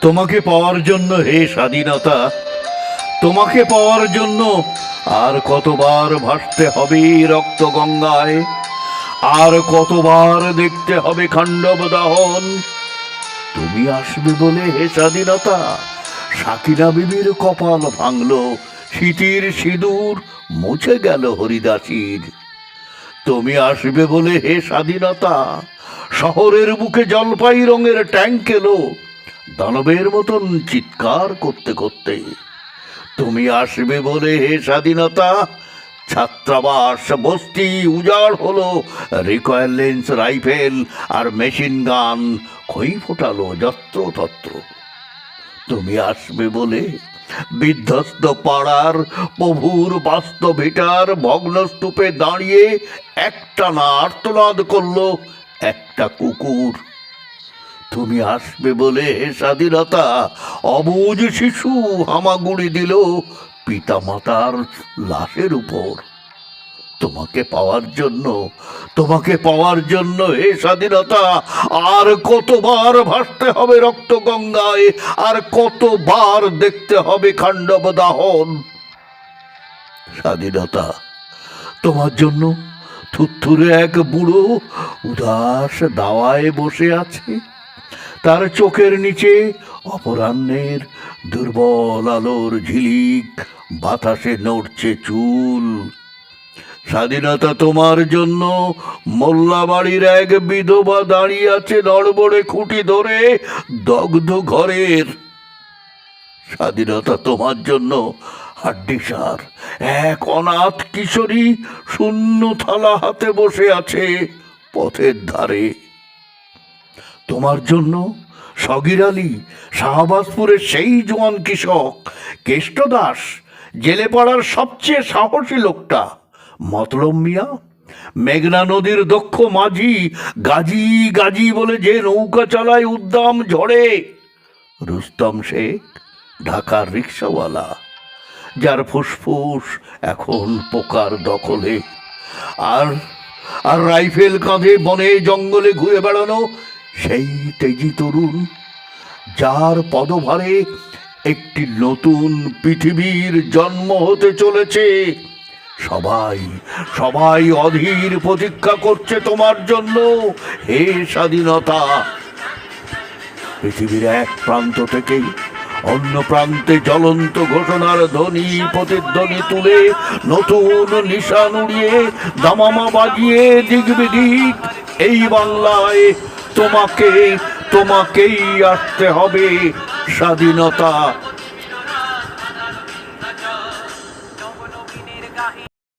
তোমাকে পাওয়ার জন্য হে স্বাধীনতা, তোমাকে পাওয়ার জন্য আর কতবার ভাসতে হবে রক্ত গঙ্গায়, আর কতবার দেখতে হবে খাণ্ডব দাহন। তুমি আসবে বলে হে স্বাধীনতা, সাকিনা বিবির কপাল ভাঙল, শীতের সিঁদুর মুছে গেল হরিদাসীর। তুমি আসবে বলে হে স্বাধীনতা, শহরের বুকে জলপাই রঙের ট্যাঙ্ক এলো দানবের মতন চিৎকার করতে করতে। তুমি আসবে বলে হে স্বাধীনতা, ছাত্রাবাস বস্তি উজাড় হলো, রিকয়েল লেন্স রাইফেল আর মেশিন গান খই ফোটালো যত্রতত্র। তুমি আসবে বলে বিধ্বস্ত পাড়ার প্রভুর বাস্তব ভিটার ভগ্নস্তূপে দাঁড়িয়ে একটানা আর্তনাদ করলো একটা কুকুর। তুমি আসবে বলে হে স্বাধীনতা, অবুঝ শিশু হামাগুড়ি দিল পিতা মাতার লাশের উপর। তোমাকে পাওয়ার জন্য, তোমাকে পাওয়ার জন্য হে স্বাধীনতা, আর কতবার ভাসতে হবে রক্ত গঙ্গায়, আর কতবার দেখতে হবে খাণ্ডব দাহন। স্বাধীনতা, তোমার জন্য থুরথুরে এক বুড়ো উদাস দাওয়ায় বসে আছে, তার চোখের নিচে অপরাহ্নের দুর্বল আলোর ঝিলিক, বাতাসে নড়ছে চুল। স্বাধীনতা, তোমার জন্য মোল্লাবাড়ির এক বিধবা দাঁড়িয়ে আছে নড়বড়ে খুঁটি ধরে দগ্ধ ঘরের। স্বাধীনতা, তোমার জন্য হাড্ডিসার এক অনাথ কিশোরী শূন্য থালা হাতে বসে আছে পথের ধারে। তোমার জন্য সগির আলী, শাহবাজপুরের সেই জোয়ান কৃষক, কেষ্টদাস, জেলে পাড়ার সবচেয়ে সাহসী লোকটা, মতলব মিয়া, মেঘনা নদীর দক্ষ মাঝি, গাজী গাজী বলে যে নৌকা চালায় উদ্দাম ঝড়ে, রুস্তম শেখ, ঢাকার রিক্সাওয়ালা, যার ফুসফুস এখন পোকার দখলে, আর আর রাইফেল কাঁধে বনে জঙ্গলে ঘুরে বেড়ানো সেই তেজি তরুণ, যার পদভারে একটি নতুন পৃথিবীর জন্ম হতে চলেছে। সবাই সবাই অধীর প্রতীক্ষা করছে তোমার জন্য হে স্বাধীনতা। পৃথিবীর এক প্রান্ত থেকে অন্য প্রান্তে জ্বলন্ত ঘোষণার ধ্বনি প্রতিধ্বনি তুলে, নতুন নিশান উড়িয়ে দামামা বাজিয়ে দিক বিদিক এই বাংলায় তোমাকে, তোমাকেই আসতে হবে স্বাধীনতা,